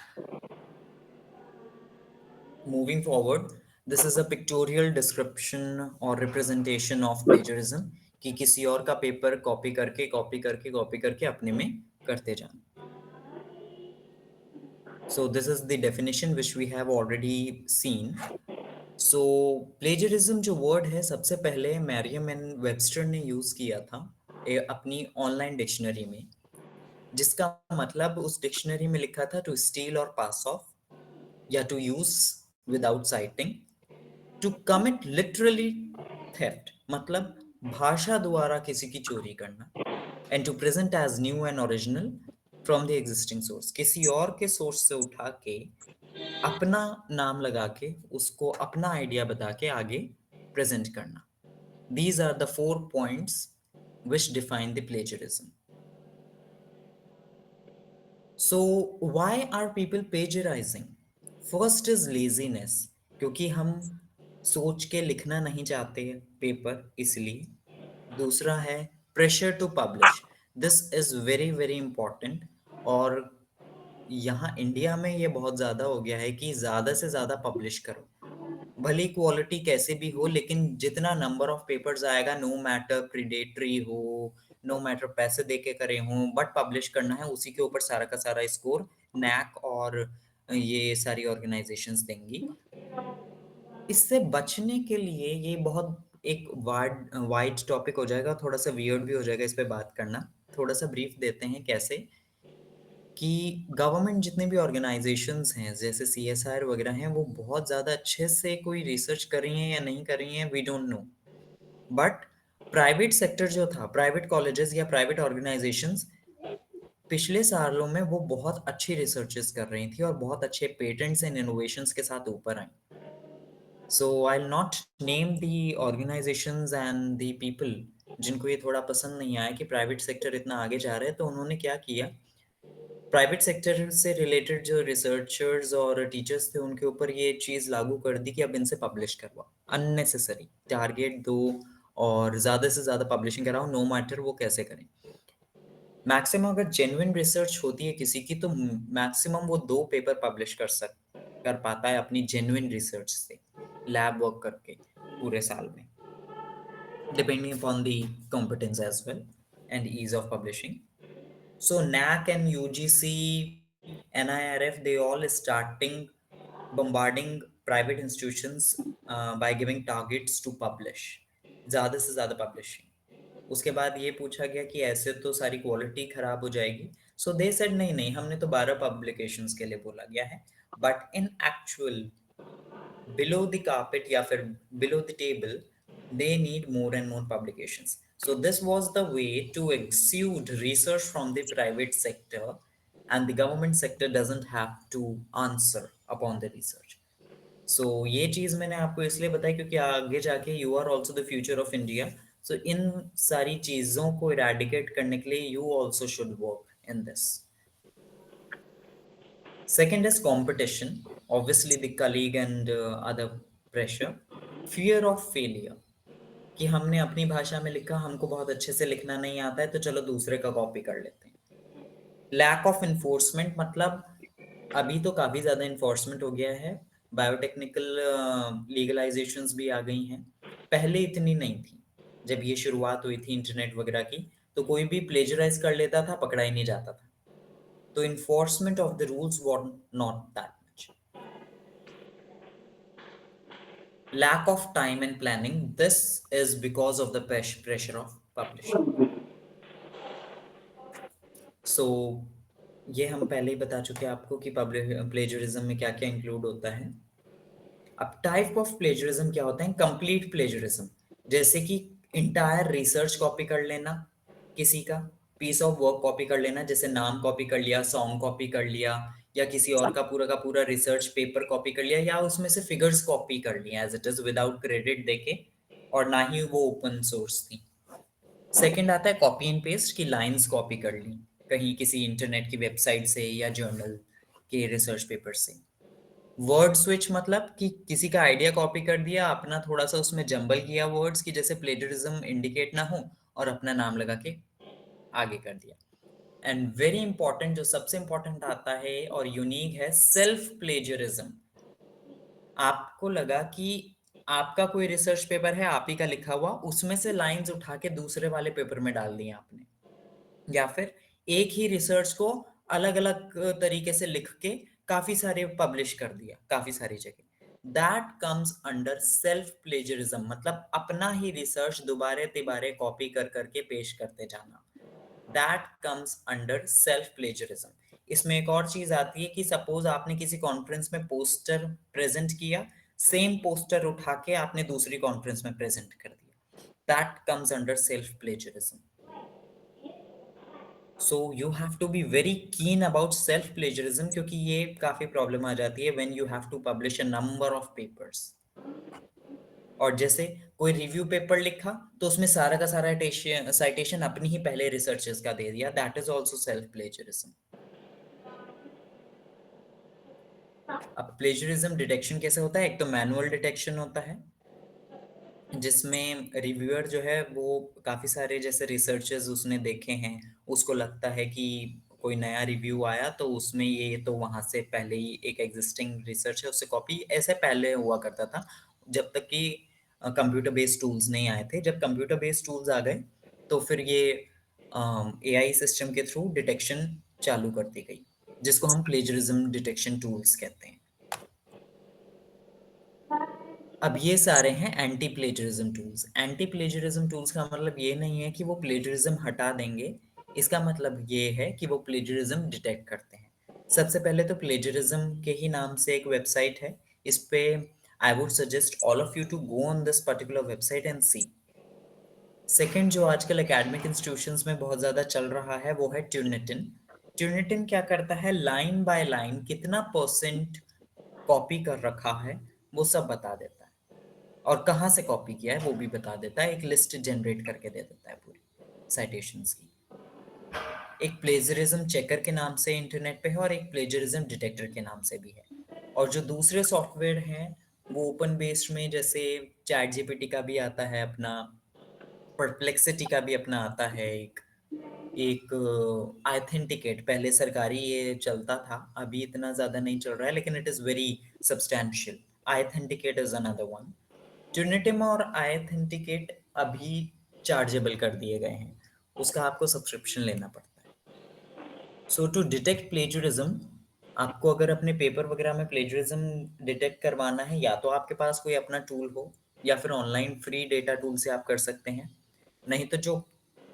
Moving forward, this is a pictorial description or representation of plagiarism, कि किसी और का paper copy करके अपने में करते जाना। So this is the definition which we have already seen. So plagiarism जो word है सबसे पहले मैरियम एंड वेबस्टर ने यूज किया था अपनी ऑनलाइन डिक्शनरी में, जिसका मतलब उस डिक्शनरी में लिखा था टू स्टील और पास ऑफ, या to use without citing, to commit literally theft, मतलब भाषा द्वारा किसी की चोरी करना, and to present as new and original from the existing source, किसी और के सोर्स से उठा के अपना नाम लगा के उसको अपना आइडिया बता के आगे प्रेजेंट करना। These are the 4 points which define the plagiarism. So why are people plagiarizing? First is laziness, क्योंकि हम सोच के लिखना नहीं चाहते पेपर, इसलिए। दूसरा है pressure to publish, this is very very important, और यहाँ इंडिया में ये बहुत ज्यादा हो गया है कि ज्यादा से ज्यादा पब्लिश करो, भली क्वालिटी कैसे भी हो, लेकिन जितना नंबर ऑफ पेपर्स आएगा, नो मैटर प्रीडेटरी हो, नो मैटर पैसे दे के करे हो, बट पब्लिश करना है, उसी के ऊपर सारा का सारा स्कोर नैक और ये सारी ऑर्गेनाइजेशंस देंगी। इससे बचने के लिए ये बहुत एक वाइड टॉपिक हो जाएगा, थोड़ा सा वियर्ड भी हो जाएगा इस पे बात करना। थोड़ा सा ब्रीफ देते हैं कैसे कि गवर्नमेंट जितने भी ऑर्गेनाइजेशंस हैं जैसे सीएसआर वगैरह हैं, वो बहुत ज़्यादा अच्छे से कोई रिसर्च कर रही हैं या नहीं कर रही हैं, we don't know. But private sector जो था, प्राइवेट कॉलेजेस या प्राइवेट ऑर्गेनाइजेशंस, पिछले सालों में वो बहुत अच्छी रिसर्चेस कर रही थी और बहुत अच्छे पेटेंट्स एंड इनोवेशंस के साथ ऊपर आई. So I will not name the organisations and the people जिनको ये थोड़ा पसंद नहीं आया कि प्राइवेट सेक्टर इतना आगे जा रहा है, तो उन्होंने क्या किया, प्राइवेट सेक्टर से रिलेटेड जो रिसर्चर्स और टीचर्स थे उनके ऊपर ये चीज़ लागू कर दी कि अब इनसे पब्लिश करवाओ, अननेसेसरी टारगेट दो और ज़्यादा से ज़्यादा पब्लिशिंग कराओ, नो मैटर वो कैसे करें. मैक्सिमम अगर जेन्युइन रिसर्च होती है किसी की तो मैक्सिमम वो 2 पेपर पब्लिश कर पाता है अपनी जेन्युइन रिसर्च से, लैब वर्क करके पूरे साल में, depending upon the competence as well and ease of publishing. So NAC and UGC, NIRF, they all starting bombarding private institutions by giving targets to publish. ज़्यादा से ज़्यादा पब्लिशिंग. उसके बाद ये पूछा गया कि ऐसे तो सारी क्वालिटी खराब हो जाएगी. सो दे सेड नहीं नहीं, हमने तो 12 पब्लिकेशंस के लिए बोला गया है. But in actual below the carpet या फिर below the table, they need more and more publications. So this was the way to exude research from the private sector, and the government sector doesn't have to answer upon the research. So ये चीज मैंने आपको इसलिए बताई क्योंकि आगे जाके you are also the future of India. So इन सारी चीजों को eradicate करने के लिए you also should work in this. Second is competition, obviously the colleague and other pressure. Fear of failure, कि हमने अपनी भाषा में लिखा, हमको बहुत अच्छे से लिखना नहीं आता है तो चलो दूसरे का कॉपी कर लेते हैं. लैक ऑफ इन्फोर्समेंट, मतलब अभी तो काफी ज्यादा इन्फोर्समेंट हो गया है, बायोटेक्निकल लीगलाइजेशंस भी आ गई हैं, पहले इतनी नहीं थी. जब ये शुरुआत हुई थी इंटरनेट वगैरह की तो कोई भी प्लेजराइज कर लेता था, पकड़ा ही नहीं जाता था. तो enforcement of the rules were not that much. Lack of time and planning, this is because of the pressure of publishing. So ये हम पहले ही बता चुके हैं आपको कि प्लेजरिज्म में क्या क्या इंक्लूड होता है. अब टाइप ऑफ प्लेजरिज्म क्या होता है, कंप्लीट प्लेजरिज्म, जैसे कि इंटायर रिसर्च कॉपी कर लेना, किसी का पीस ऑफ वर्क कॉपी कर लेना, जैसे नाम कॉपी कर लिया, सॉन्ग कॉपी कर लिया, या किसी और का पूरा रिसर्च पेपर कॉपी कर लिया, या उसमें से फिगर्स कॉपी कर लिया as it is without credit देके, और ना ही वो ओपन सोर्स थी. सेकंड आता है कॉपी एंड पेस्ट, की लाइंस कॉपी कर ली कहीं किसी इंटरनेट की वेबसाइट से या जर्नल के रिसर्च पेपर से. वर्ड स्विच, मतलब कि किसी का आइडिया कॉपी कर दिया, अपना थोड़ा सा उसमें जंबल किया वर्ड्स की जैसे प्लेजरिज्म इंडिकेट ना हो, और अपना नाम लगा के आगे कर दिया. एंड वेरी इंपॉर्टेंट, जो सबसे इंपॉर्टेंट आता है और यूनिक है, सेल्फ प्लेजरिज्म. आपको लगा कि आपका कोई रिसर्च पेपर है, आप ही का लिखा हुआ, उसमें से लाइंस उठा के दूसरे वाले पेपर में डाल दी आपने, या फिर एक ही रिसर्च को अलग अलग तरीके से लिख के काफी सारे पब्लिश कर दिया काफी सारी जगह. That comes under self plagiarism, मतलब अपना ही रिसर्च दोबारे तिबारे कॉपी कर करके पेश करते जाना. That comes under self plagiarism. इसमें एक और चीज आती है कि सपोज आपने किसी कॉन्फ्रेंस में पोस्टर प्रेजेंट किया, सेम पोस्टर उठा के आपने दूसरी कॉन्फ्रेंस में प्रेजेंट कर दिया. That comes under self plagiarism. So you have to be very keen about self plagiarism, क्योंकि ये काफी प्रॉब्लम आ जाती है when you have to publish a number of papers. और जैसे कोई रिव्यू पेपर लिखा तो उसमें सारा का सारा साइटेशन अपनी ही पहले रिसर्चर्स का दे दिया, that is also self plagiarism. अब प्लेजरिज्म डिटेक्शन कैसे होता है, एक तो मैनुअल डिटेक्शन होता है जिसमें रिव्यूअर जो है वो काफी सारे जैसे रिसर्चेस उसने देखे हैं, उसको लगता है कि कोई नया रिव्यू आया तो उसमें ये तो वहां से पहले ही एक एग्जिस्टिंग रिसर्च है उससे कॉपी, ऐसे पहले हुआ करता था जब तक कि कंप्यूटर बेस्ड टूल्स नहीं आए थे. जब कंप्यूटर बेस्ड टूल्स आ गए तो फिर ये एआई सिस्टम के थ्रू डिटेक्शन चालू कर दी गई, जिसको हम प्लेजरिज्म डिटेक्शन टूल्स कहते हैं. अब ये सारे हैं anti plagiarism tools. Anti plagiarism tools का मतलब ये नहीं है कि वो प्लेजरिज्म हटा देंगे, इसका मतलब ये है कि वो प्लेजरिज्म डिटेक्ट करते हैं. सबसे पहले तो प्लेजरिज्म के ही नाम से एक वेबसाइट है, इस पे I would suggest all of you to go on this particular website and see. Second, जो आजकल एकेडमिक इंस्टीट्यूशंस में बहुत ज्यादा चल रहा है वो है ट्यूनिटिन. ट्यूनिटिन क्या करता है, लाइन बाय लाइन कितना परसेंट कॉपी कर रखा है वो सब बता देता है, और कहाँ से कॉपी किया है वो भी बता देता है, एक लिस्ट जनरेट करके दे देता है पूरी साइटेशंस की। एक प्लेजरिज्म चेकर के नाम से इंटरनेट पे है और एक प्लेजरिज्म डिटेक्टर के नाम से भी है। और जो दूसरे सॉफ्टवेयर हैं वो ओपन बेस्ड में, जैसे चैट जीपीटी का भी आता है अपना, परप्लेक्सिटी का भी अपना आता है एक, एक ऑथेंटिकेट, पहले सरकारी ये चलता था, अभी इतना ज्यादा नहीं चल रहा है लेकिन it is very substantial. Authenticate is another one. Turnitin और ऑथेंटिकेट अभी चार्जेबल कर दिए गए हैं, उसका आपको सब्सक्रिप्शन लेना पड़ता है। सो टू डिटेक्ट प्लेजरिज्म, आपको अगर अपने पेपर वगैरह में प्लेजरिज्म डिटेक्ट करवाना है, या तो आपके पास कोई अपना टूल हो या फिर ऑनलाइन फ्री डेटा टूल से आप कर सकते हैं। नहीं तो जो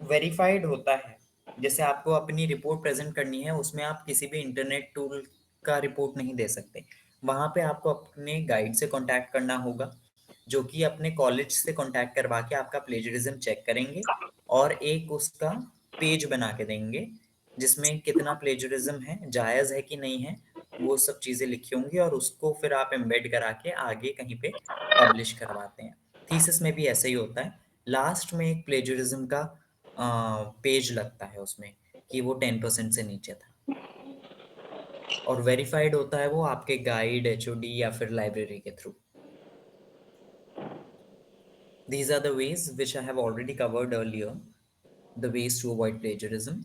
वेरीफाइड होता है, जैसे आपको अपनी रिपोर्ट प्रेजेंट करनी है, उसमें आप किसी भी इंटरनेट टूल का रिपोर्ट नहीं दे सकते। वहां पे आपको अपने गाइड से कांटेक्ट करना होगा, जो कि अपने कॉलेज से कांटेक्ट करवा के आपका प्लेजरिज्म चेक करेंगे और एक उसका पेज बना के देंगे जिसमें कितना प्लेजरिज्म है, जायज है कि नहीं है, वो सब चीजें लिखी होंगी, और उसको फिर आप एम्बेड करा के आगे कहीं पे पब्लिश करवाते हैं। थीसिस में भी ऐसे ही होता है, लास्ट में एक प्लेजरिज्म का पेज लगता है उसमें कि वो 10% से नीचे था, और वेरीफाइड होता है वो आपके गाइड, एचओडी या फिर लाइब्रेरी के through. These are the ways which I have already covered earlier, the ways to avoid plagiarism.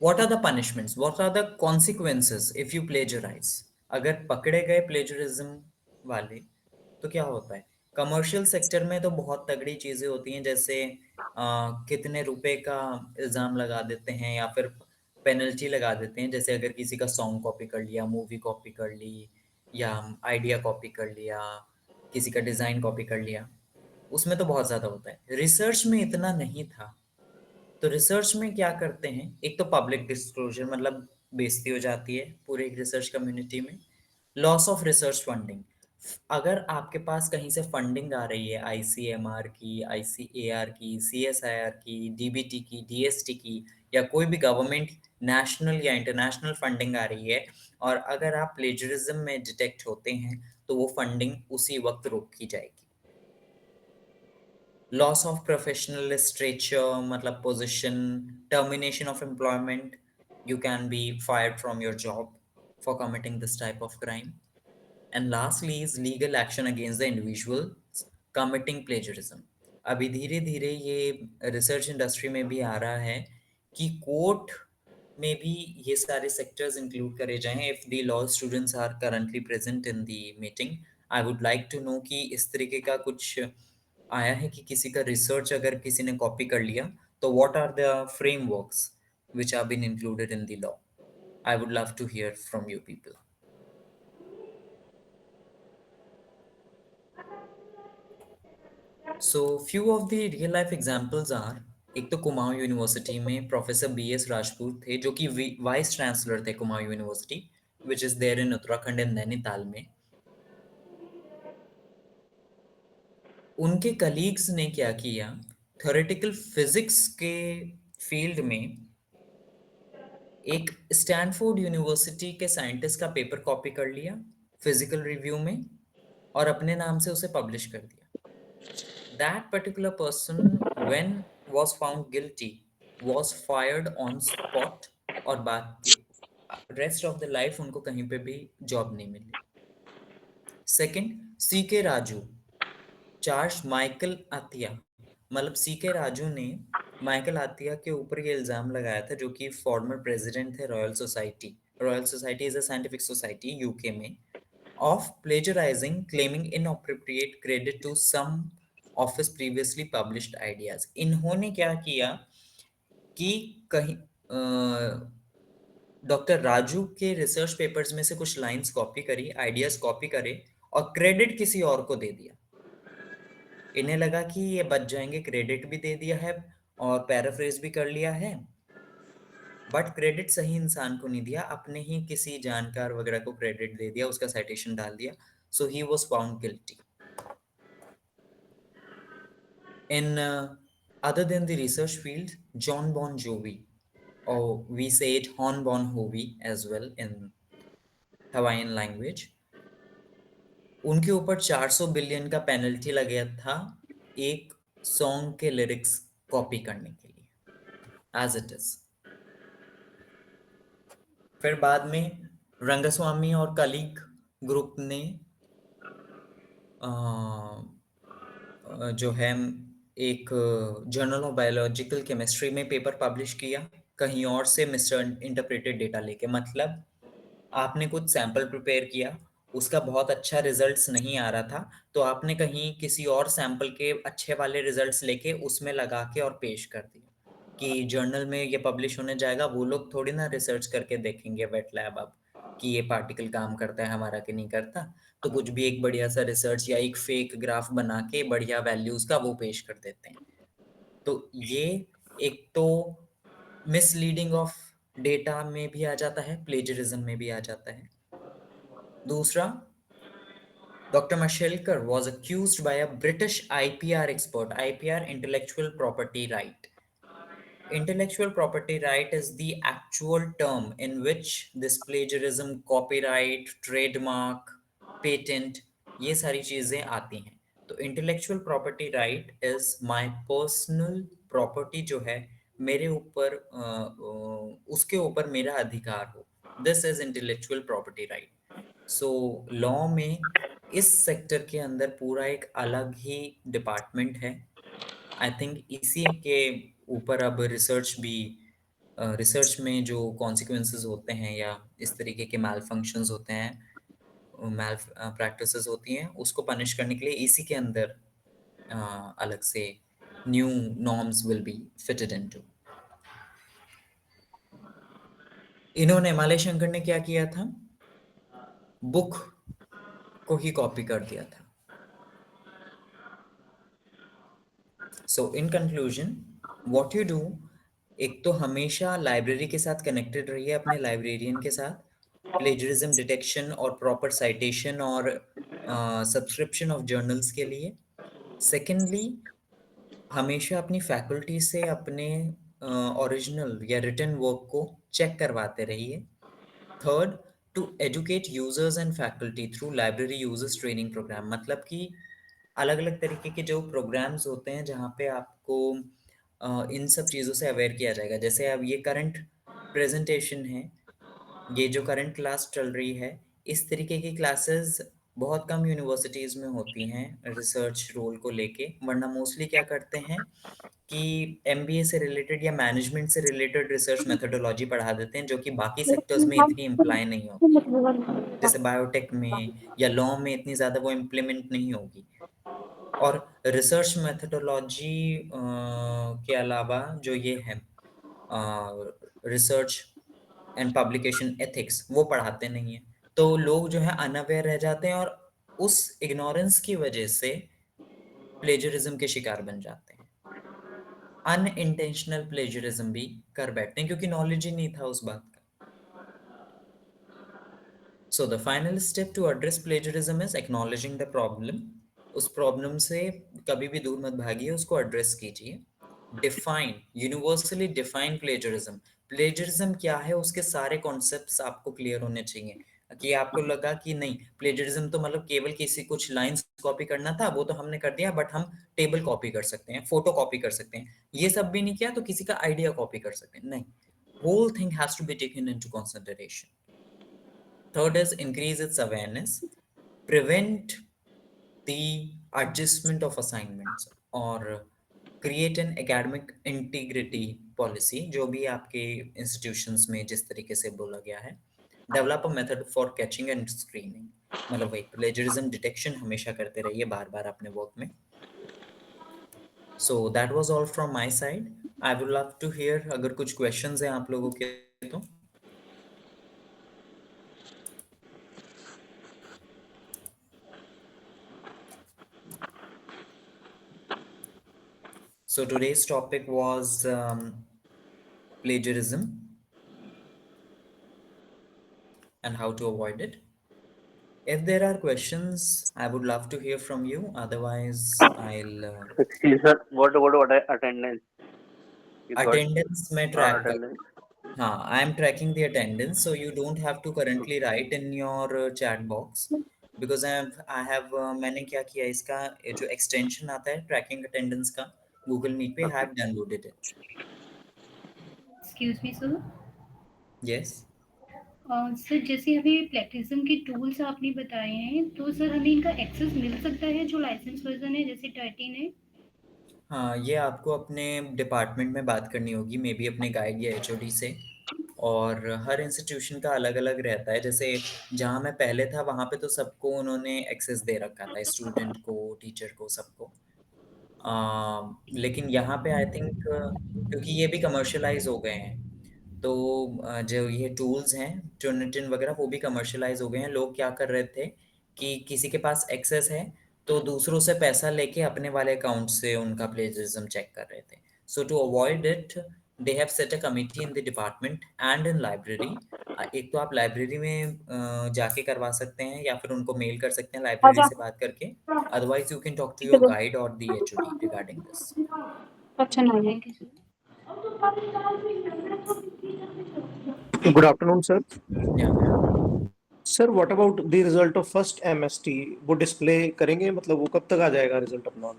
What are the punishments? What are the consequences if you plagiarize? अगर पकड़े गए plagiarism वाले तो क्या होता है? कमर्शियल सेक्टर में तो बहुत तगड़ी चीजें होती हैं, जैसे कितने रुपए का इल्जाम लगा देते हैं या फिर पेनल्टी लगा देते हैं, जैसे अगर किसी का सॉन्ग कॉपी कर लिया, मूवी कॉपी कर ली, या आइडिया कॉपी कर लिया, किसी का डिजाइन कॉपी कर लिया, उसमें तो बहुत ज्यादा होता है। रिसर्च में इतना नहीं था। तो रिसर्च में क्या करते हैं, एक तो पब्लिक डिस्क्लोजर, मतलब बेइज्जती हो जाती है पूरे रिसर्च कम्युनिटी में। लॉस ऑफ रिसर्च फंडिंग, अगर आपके पास कहीं से फंडिंग आ रही है, आईसीएमआर की, आईसीएआर की, सीएसआईआर की, डीबीटी की, डीएसटी की, या कोई भी गवर्नमेंट नेशनल या इंटरनेशनल फंडिंग आ रही है, और अगर आप प्लेजरिज्म में डिटेक्ट होते हैं तो वो फंडिंग उसी वक्त रोकी जाएगी। लॉस ऑफ प्रोफेशनल स्ट्रेचर, मतलब position, termination of employment, you can be fired from your job for committing this type of crime. And lastly is legal action against the individuals committing plagiarism. अभी धीरे धीरे ये research industry में भी आ रहा है कि कोर्ट में भी ये सारे सेक्टर्स इंक्लूड करे जाएं। If the law students are currently present in the meeting, I would like to know कि इस तरीके का कुछ आया है कि किसी का रिसर्च अगर किसी ने कॉपी कर लिया, तो what are the frameworks which have been included in the law. I would love to hear from you people. So few of the real life examples are, एक तो कुमाऊं यूनिवर्सिटी में प्रोफेसर बीएस राजपूत थे, जो कि vice chancellor थे Kumaon university, which is there in Uttarakhand and Nainital में। उनके colleagues ने क्या किया, थ्योरेटिकल फिजिक्स के फील्ड में एक स्टैनफोर्ड यूनिवर्सिटी के साइंटिस्ट का पेपर कॉपी कर लिया फिजिकल रिव्यू में, और अपने नाम से उसे पब्लिश कर दिया। That particular person, when was found guilty, was fired on spot, और बाकी रेस्ट ऑफ द लाइफ उनको कहीं पे भी जॉब नहीं मिली। सेकंड, सी के राजू चार्ज माइकल आतिया, मतलब सी के राजू ने माइकल आतिया के ऊपर ये इल्जाम लगाया था, जो कि फॉर्मर प्रेसिडेंट थे royal society. Royal society is a scientific society UK में, of plagiarizing, claiming inappropriate credit to some of his previously published ideas. इन्होंने क्या किया कि कहीं डॉक्टर राजू के रिसर्च पेपर्स में से कुछ लाइंस कॉपी करी, आइडियाज कॉपी करे, और क्रेडिट किसी और को दे दिया। इन्हें लगा कि ये बच जाएंगे, क्रेडिट भी दे दिया है और पैराफ्रेज भी कर लिया है, बट क्रेडिट सही इंसान को नहीं दिया, अपने ही किसी जानकार वगैरह को क्रेडिट दे दिया, उसका साइटेशन डाल दिया। So he was found guilty. In Other than the research field, John Bon Jovi, or we say it Hon Bon Jovi as well in Hawaiian language, उनके ऊपर 400 बिलियन का पेनल्टी लग गया था एक सॉन्ग के लिरिक्स कॉपी करने के लिए, एज इट इज। फिर बाद में रंगस्वामी और कलीग ग्रुप ने जो है एक जर्नल ऑफ बायोलॉजिकल केमिस्ट्री में पेपर पब्लिश किया, कहीं और से मिस्टर इंटरप्रेटेड डेटा लेके। मतलब आपने कुछ सैंपल प्रिपेयर किया, उसका बहुत अच्छा रिजल्ट्स नहीं आ रहा था, तो आपने कहीं किसी और सैंपल के अच्छे वाले रिजल्ट्स लेके उसमें लगा के और पेश कर दिया कि जर्नल में ये पब्लिश होने जाएगा। वो लोग थोड़ी ना रिसर्च करके देखेंगे वेट लैब अब कि ये पार्टिकल काम करता है हमारा कि नहीं करता। तो कुछ भी एक बढ़िया सा रिसर्च या एक फेक ग्राफ बना के बढ़िया वैल्यूज का वो पेश कर देते हैं। तो ये एक तो मिसलीडिंग ऑफ डेटा में भी आ जाता है, प्लेजरिज्म में भी आ जाता है। दूसरा, Dr. Mashelkar was accused by a British IPR expert, IPR intellectual property right. Intellectual property right is the actual term in which this plagiarism, copyright, trademark, patent, ये सारी चीजें आती हैं। तो intellectual property right is my personal property, जो है मेरे ऊपर उसके ऊपर मेरा अधिकार हो। This is intellectual property right. So law में इस सेक्टर के अंदर पूरा एक अलग ही डिपार्टमेंट है। आई थिंक इसी के ऊपर अब रिसर्च भी, रिसर्च में जो कॉन्सिक्वेंसेस होते हैं या इस तरीके के मैल फंक्शंस होते हैं, मैल प्रैक्टिसेस होती हैं, उसको पनिश करने के लिए इसी के अंदर अलग से new norms will be fitted into. इन्होंने मालय शंकर ने क्या किया था, बुक को ही कॉपी कर दिया था। So in conclusion what you do, एक तो हमेशा लाइब्रेरी के साथ कनेक्टेड रहिए, अपने लाइब्रेरियन के साथ, प्लेजरिज्म डिटेक्शन और प्रॉपर साइटेशन और सब्सक्रिप्शन ऑफ जर्नल्स के लिए। सेकेंडली, हमेशा अपनी फैकल्टी से अपने ओरिजिनल या रिटन वर्क को चेक करवाते रहिए। Third, to educate users and faculty through library users training program. मतलब कि अलग अलग तरीके के जो प्रोग्राम्स होते हैं जहाँ पे आपको इन सब चीज़ों से अवेयर किया जाएगा। जैसे अब ये करंट प्रेजेंटेशन है, ये जो करंट क्लास चल रही है, इस तरीके की क्लासेस बहुत कम यूनिवर्सिटीज़ में होती हैं रिसर्च रोल को लेके। वरना मोस्टली क्या करते हैं कि एमबीए से रिलेटेड या मैनेजमेंट से रिलेटेड रिसर्च मेथोडोलॉजी पढ़ा देते हैं, जो कि बाकी सेक्टर्स में इतनी इम्प्लाई नहीं होती है। जैसे बायोटेक में या लॉ में इतनी ज़्यादा वो इम्प्लीमेंट नहीं होगी। और रिसर्च मेथोडोलॉजी के अलावा जो ये है रिसर्च एंड पब्लिकेशन एथिक्स, वो पढ़ाते नहीं है। तो लोग जो है अनअवेयर रह जाते हैं और उस इग्नोरेंस की वजह से प्लेजरिज्म के शिकार बन जाते हैं। अनइंटेंशनल प्लेजरिज्म भी कर बैठते हैं क्योंकि नॉलेज ही नहीं था उस बात का। So the final step to address plagiarism is acknowledging the problem. उस प्रॉब्लम से कभी भी दूर मत भागिए, उसको एड्रेस कीजिए। Define, universally define plagiarism. Plagiarism क्या है, उसके सारे कॉन्सेप्ट्स आपको क्लियर होने चाहिए। कि आपको लगा कि नहीं, प्लेजरिज्म तो मतलब केवल किसी कुछ लाइंस कॉपी करना था, वो तो हमने कर दिया, बट हम टेबल कॉपी कर सकते हैं, फोटो कॉपी कर सकते हैं, ये सब भी नहीं किया तो किसी का आइडिया कॉपी कर सकते हैं। नहीं, whole thing has to be taken into consideration. Third is increase its awareness, prevent the adjustment of assignments और create an academic integrity policy, जो भी आपके institutions में जिस तरीके से बोला गया है। Develop a method for catching and screening, मतलब वही plagiarism detection हमेशा करते रहिए बार बार अपने work में। So that was all from my side. I would love to hear अगर कुछ questions हैं आप लोगों के तो। So today's topic was plagiarism and how to avoid it. If there are questions, I would love to hear from you. Otherwise, I'll
Excuse sir, what attendance you got?
attendance में track कर.
Attendance.
हाँ, I am tracking the attendance, so you don't have to currently write in your chat box because I have मैंने क्या किया इसका ये जो extension आता है tracking attendance का Google Meet पे
Okay.
have downloaded it.
Excuse me sir.
Yes.
Sir जैसे हमें प्लेटिज्म के टूल्स आपने बताए हैं तो सर हमें इनका एक्सेस मिल सकता है जो लाइसेंस वर्जन है जैसे 13 है।
हाँ, ये आपको अपने डिपार्टमेंट में बात करनी होगी, मे बी अपने गाइड या एचओडी से। और हर इंस्टीट्यूशन का अलग-अलग रहता है। जैसे जहाँ मैं पहले था, वहाँ पे तो सबको उन्होंने एक्सेस दे रखा था, स्टूडेंट को, टीचर को, सबको। लेकिन यहाँ पे आई थिंक क्योंकि ये भी कमर्शियलाइज़ हो गए हैं, तो जो ये टूल्स हैं, टर्निटिन वगैरह, वो भी कमर्शियलाइज़ हो गए हैं। लोग क्या कर रहे थे कि किसी के पास एक्सेस है, तो दूसरों से पैसा लेके अपने वाले अकाउंट से उनका प्लेजरिज्म चेक कर रहे थे। So to avoid it, they have set a committee in the department and in library. एक तो आप लाइब्रेरी में जाके करवा सकते हैं या फिर उनको मेल कर सकते हैं लाइब्रेरी
आजा।
से बात करके। Otherwise, you can talk to
ठीक है
your
तो।
guide or the HOD regarding this.
अच्छा नहीं है।
Thank you sir.
Good afternoon, sir.
Yeah, good afternoon.
Sir, what about the result of first MST? वो डिस्प्ले करेंगे, मतलब वो कब तक आ जाएगा रिजल्ट अपना?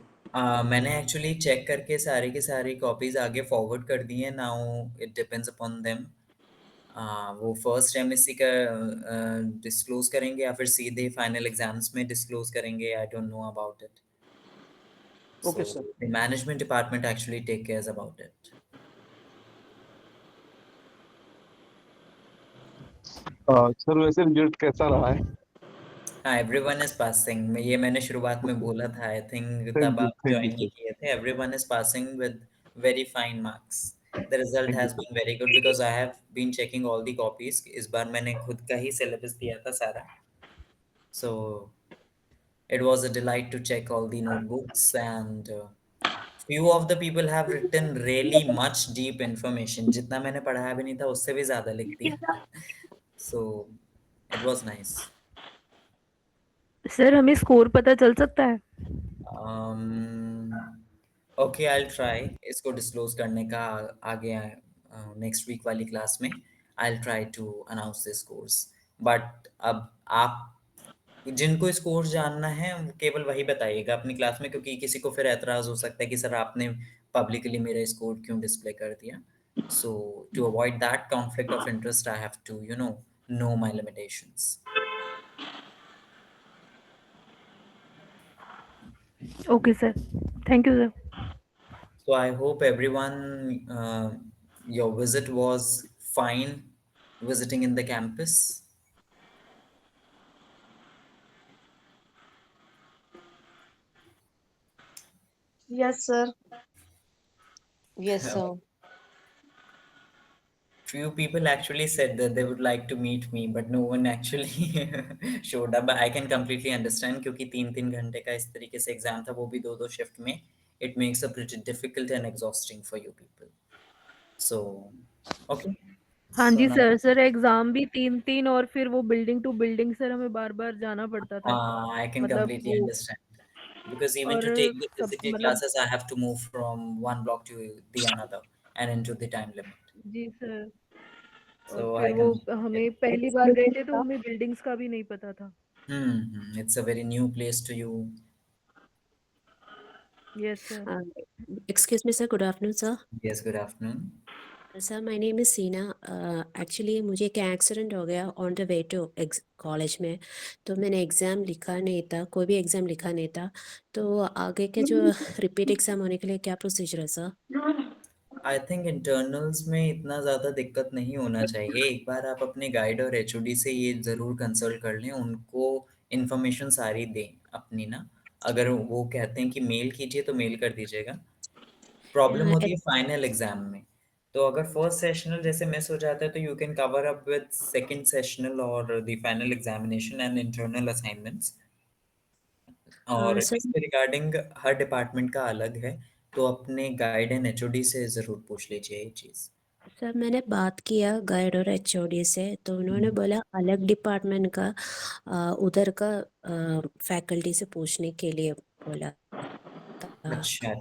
मैंने एक्चुअली चेक करके सारी की सारी कॉपीज आगे फॉरवर्ड कर दी हैं। Now it depends upon them. वो फर्स्ट एमएससी का डिस्क्लोज करेंगे या फिर सीधे फाइनल एग्जाम्स में डिस्क्लोज करेंगे, I don't know about it.
Okay,
so
sir.
The management department actually take cares about it.
Sir वैसे रिजल्ट कैसा रहा है?
हाँ, एवरीवन इज पासिंग। मैं ये मैंने शुरुआत में बोला था, आई थिंक तब आप
थैंक यू
ज्वाइन नहीं
सर।
किए थे। Everyone is passing with very fine marks. The result
thank you
has
sir.
Been very good because I have been checking all the copies. इस बार मैंने खुद का ही सिलेबस दिया था सारा, so it was a delight to check all the notebooks and few of the people have written really much deep information। जितना मैंने पढ़ाया भी नहीं था उससे भी ज्यादा लिख दिया। So it was nice।
Sir हमें स्कोर पता चल सकता है?
ओके, आई ट्राई इसको डिस्क्लोज करने का आगे नेक्स्ट वीक वाली क्लास में। I try to announce this course. But अब आप जिनको स्कोर जानना है वो केवल वही बताइएगा अपनी क्लास में, क्योंकि किसी को फिर एतराज हो सकता है कि सर आपने पब्लिकली मेरा स्कोर क्यों डिस्प्ले कर दिया। So to avoid that conflict of interest, I have to know my limitations.
Okay sir, thank you sir.
So I hope everyone, your visit was fine, visiting in the campus.
Yes, sir. Yes,
Uh,
sir.
Few people actually said that they would like to meet me, but no one actually showed up. But I can completely understand क्योंकि 3-3 घंटे का इस तरीके से exam था, वो भी 2-2 shift में. It makes it pretty difficult and exhausting for you people. So, okay.
हाँ
So
जी
now,
सर। सर एग्जाम भी 3-3 और फिर वो बिल्डिंग टू बिल्डिंग सर हमें बार-बार जाना पड़ता था।
I can
मतलब
completely
वो
understand. Because even
और
to take the
सब
physical
मतलब
classes, I have to move from one block to the another and into the time limit.
जी सर। और
So
फिर
I
वो
completely get
हमें
it.
पहली बार
Excuse
गए
me,
थे तो
sir.
हमें बिल्डिंग्स का भी नहीं पता था।
It's a very new place to you.
Yes sir.
Uh, Excuse me, sir. Good afternoon, sir.
Yes, good afternoon.
Sir, my name is Seena. Actually, मुझे एक एक्सीडेंट हो गया on the way to college में। तो मैंने exam लिखा नहीं था, कोई भी एग्ज़ाम लिखा नहीं था। तो आगे के जो रिपीट एग्ज़ाम होने के लिए क्या प्रोसीजर है सर?
आई थिंक इंटरनल्स में इतना ज़्यादा दिक्कत नहीं होना चाहिए। एक बार आप अपने गाइड और एचओडी से ये ज़रूर कंसल्ट कर लें, उनको इन्फॉर्मेशन सारी दें अपनी ना। अगर वो कहते हैं कि मेल कीजिए तो मेल कर दीजिएगा। प्रॉब्लम
Uh,
होती है
ex-
फाइनल एग्जाम में। तो अगर फर्स्ट सेशनल जैसे मिस हो जाता है तो you can cover up with second sessional और the final examination and internal assignments. और
sir,
इसके रिगार्डिंग हर डिपार्टमेंट का अलग है, तो अपने गाइड एंड एचओडी से ज़रूर पूछ लीजिए ये चीज़।
सर मैंने बात किया गाइड और एचओडी से, तो उन्होंने बोला अलग डिपार्टमेंट का उधर का फैकल्टी से पूछने के लिए बोला था।
अच्छा,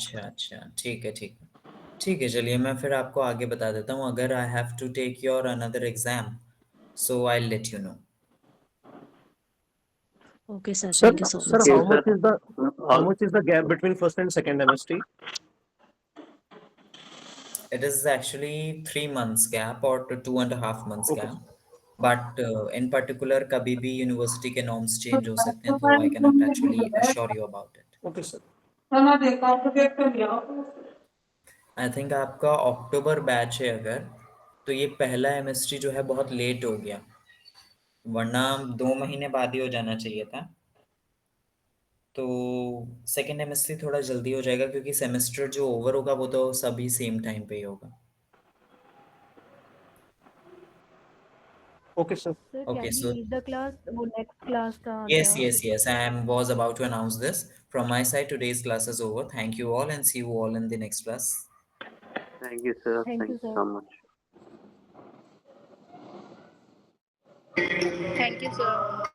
ठीक है ठीक है, चलिए मैं फिर आपको आगे बता देता हूँ। अगर I have to take your another exam, so I let you know.
Okay sir,
Sir,
thank you so
sir,
much.
Okay,
how much
sir.
is the
All
gap between first and second MST?
It is actually 3 months gap or to 2.5 months
Okay.
gap, but in particular कभी भी university के norms change हो सकते हैं, तो I cannot actually assure you about it.
Okay, sir.
I think आपका अक्टूबर batch है अगर, तो ये पहला एमएसटी जो है बहुत लेट हो गया, वरना 2 महीने बाद ही हो जाना चाहिए था। तो सेकेंड एमएसटी थोड़ा जल्दी हो जाएगा, क्योंकि सेमेस्टर जो ओवर होगा वो तो सभी सेम टाइम पे ही होगा।
Okay, sir.
Sir
Okay,
can we
so
leave the class, वो नेक्स्ट क्लास का आ
yes,
गया।
I was about to announce this. From my side, today's class is over. Thank you all and see you all in the next class.
thank you, sir.
Thank
Thank
you
you
sir.
so much.
Thank you sir.